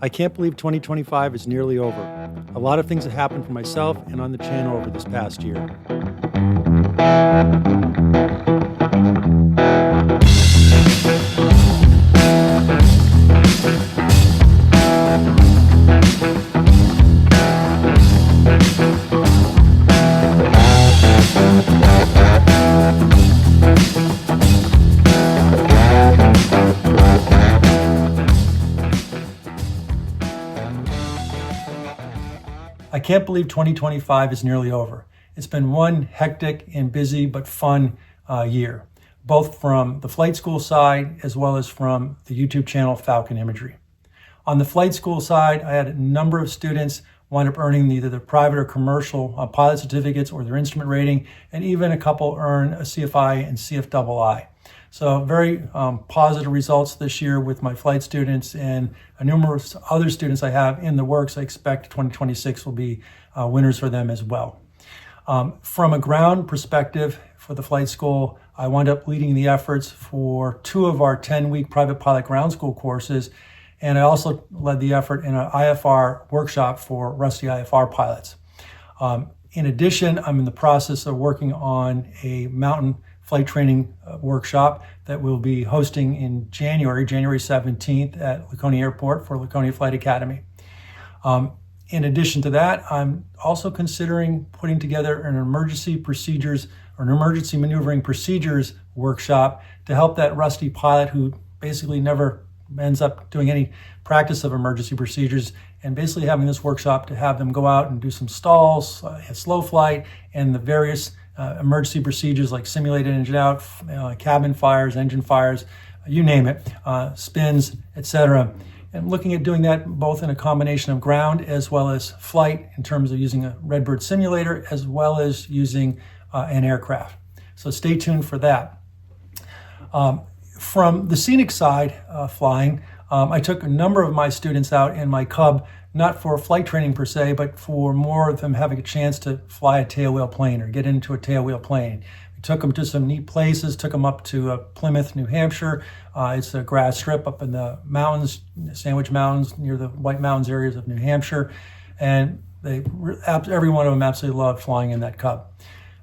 I can't believe 2025 is nearly over. A lot of things have happened for myself and on the channel over this past year. I can't believe 2025 is nearly over. It's been one hectic and busy but fun year, both from the flight school side as well as from the YouTube channel Falcon Imagery. On the flight school side, I had a number of students wind up earning either their private or commercial pilot certificates or their instrument rating, and even a couple earn a CFI and CFII. So very positive results this year with my flight students and numerous other students I have in the works. I expect 2026 will be winners for them as well. From a ground perspective for the flight school, I wound up leading the efforts for 2 of our 10-week private pilot ground school courses. And I also led the effort in an IFR workshop for rusty IFR pilots. In addition, I'm in the process of working on a mountain flight training workshop that we'll be hosting in January 17th at Laconia Airport for Laconia Flight Academy. In addition to that, I'm also considering putting together an emergency maneuvering procedures workshop to help that rusty pilot who basically never ends up doing any practice of emergency procedures, and basically having this workshop to have them go out and do some stalls, slow flight, and the various emergency procedures like simulated engine out, cabin fires, engine fires, you name it, spins, etc. And looking at doing that both in a combination of ground as well as flight in terms of using a Redbird simulator as well as using an aircraft. So stay tuned for that. From the scenic side, flying, I took a number of my students out in my Cub, not for flight training per se, but for more of them having a chance to fly a tailwheel plane or get into a tailwheel plane. We took them to some neat places, took them up to Plymouth, New Hampshire. It's a grass strip up in the mountains, Sandwich Mountains, near the White Mountains areas of New Hampshire. And every one of them absolutely loved flying in that Cub.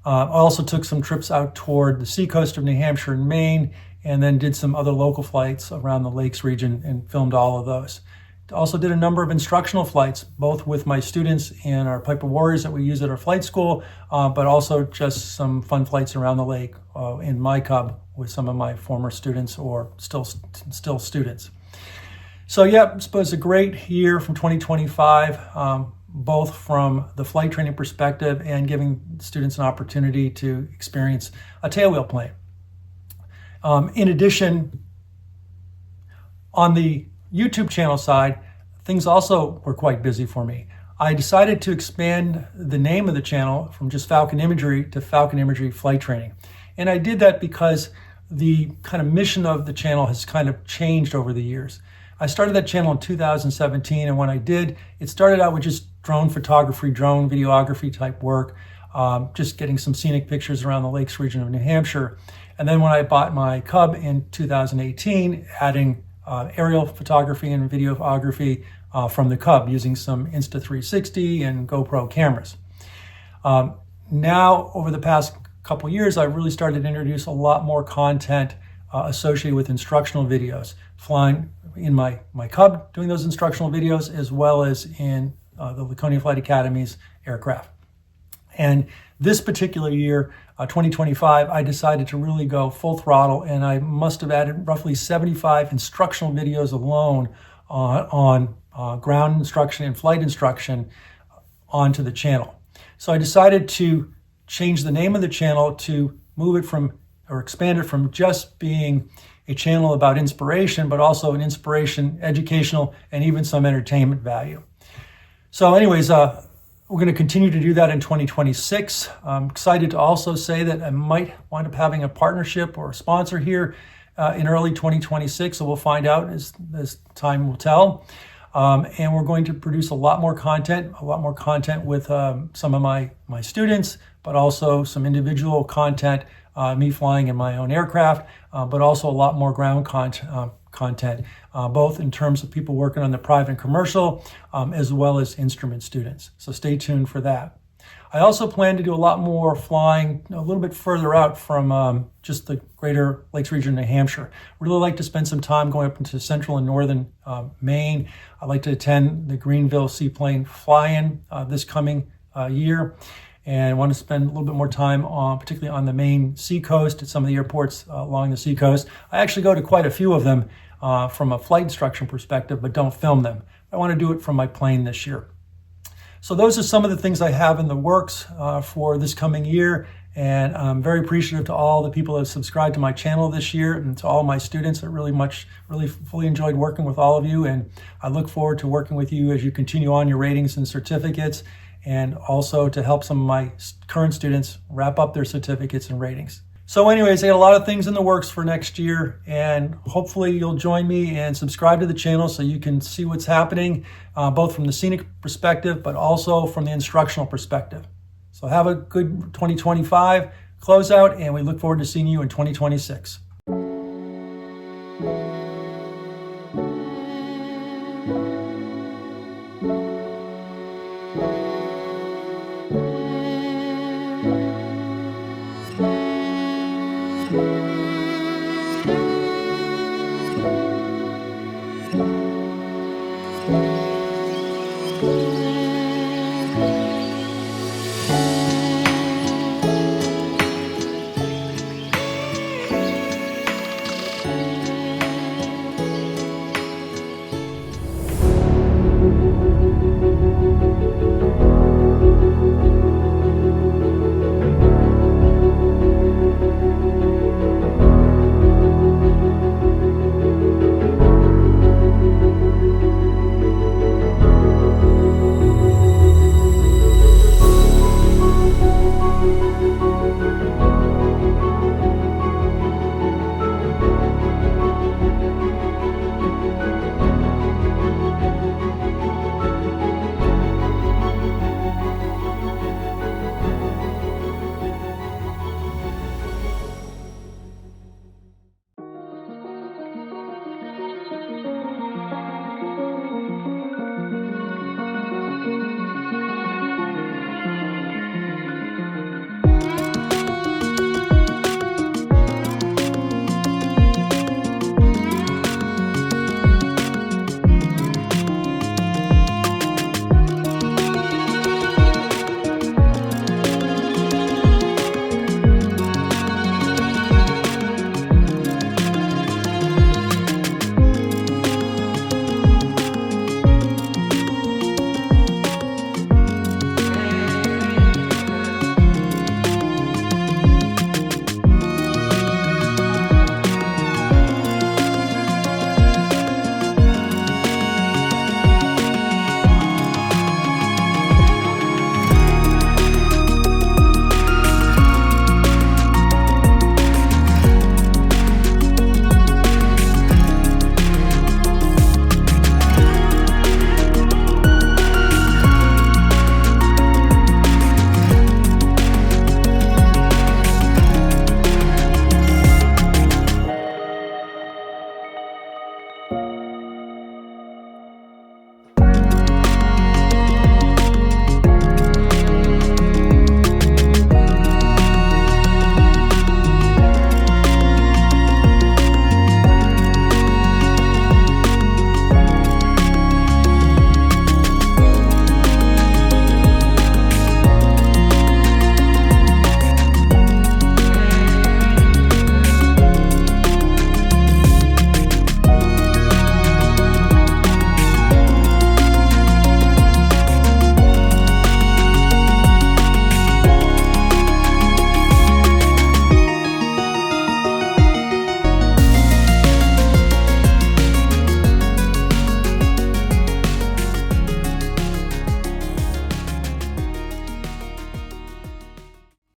I also took some trips out toward the seacoast of New Hampshire and Maine, and then did some other local flights around the lakes region and filmed all of those. Also did a number of instructional flights, both with my students and our Piper Warriors that we use at our flight school, but also just some fun flights around the lake in my Cub with some of my former students or still students. So yeah, I suppose a great year from 2025, both from the flight training perspective and giving students an opportunity to experience a tailwheel plane. In addition, on the YouTube channel side, things also were quite busy for me. I decided to expand the name of the channel from just Falcon Imagery to Falcon Imagery Flight Training. And I did that because the kind of mission of the channel has kind of changed over the years. I started that channel in 2017, and when I did, it started out with just drone photography, drone videography type work, just getting some scenic pictures around the lakes region of New Hampshire. And then when I bought my Cub in 2018, adding aerial photography and videography from the Cub using some Insta360 and GoPro cameras. Now, over the past couple years, I've really started to introduce a lot more content associated with instructional videos, flying in my Cub, doing those instructional videos, as well as in the Laconia Flight Academy's aircraft. And this particular year, 2025, I decided to really go full throttle, and I must have added roughly 75 instructional videos alone on ground instruction and flight instruction onto the channel. So I decided to change the name of the channel to move it from, or expand it from just being a channel about inspiration, but also an inspiration, educational, and even some entertainment value. So anyways, we're going to continue to do that in 2026. I'm excited to also say that I might wind up having a partnership or a sponsor here in early 2026, so we'll find out as time will tell. And we're going to produce a lot more content with some of my students, but also some individual content, me flying in my own aircraft, but also a lot more ground content content, both in terms of people working on the private and commercial, as well as instrument students. So stay tuned for that. I also plan to do a lot more flying a little bit further out from just the greater Lakes region of New Hampshire. Really like to spend some time going up into central and northern Maine. I'd like to attend the Greenville Seaplane Fly-In this coming year, and I want to spend a little bit more time particularly on the Maine seacoast at some of the airports along the seacoast. I actually go to quite a few of them from a flight instruction perspective, but don't film them. I want to do it from my plane this year. So those are some of the things I have in the works for this coming year, and I'm very appreciative to all the people that have subscribed to my channel this year, and to all my students. I really fully enjoyed working with all of you, and I look forward to working with you as you continue on your ratings and certificates, and also to help some of my current students wrap up their certificates and ratings. So anyways, I got a lot of things in the works for next year, and hopefully you'll join me and subscribe to the channel so you can see what's happening, both from the scenic perspective, but also from the instructional perspective. So have a good 2025 closeout, and we look forward to seeing you in 2026.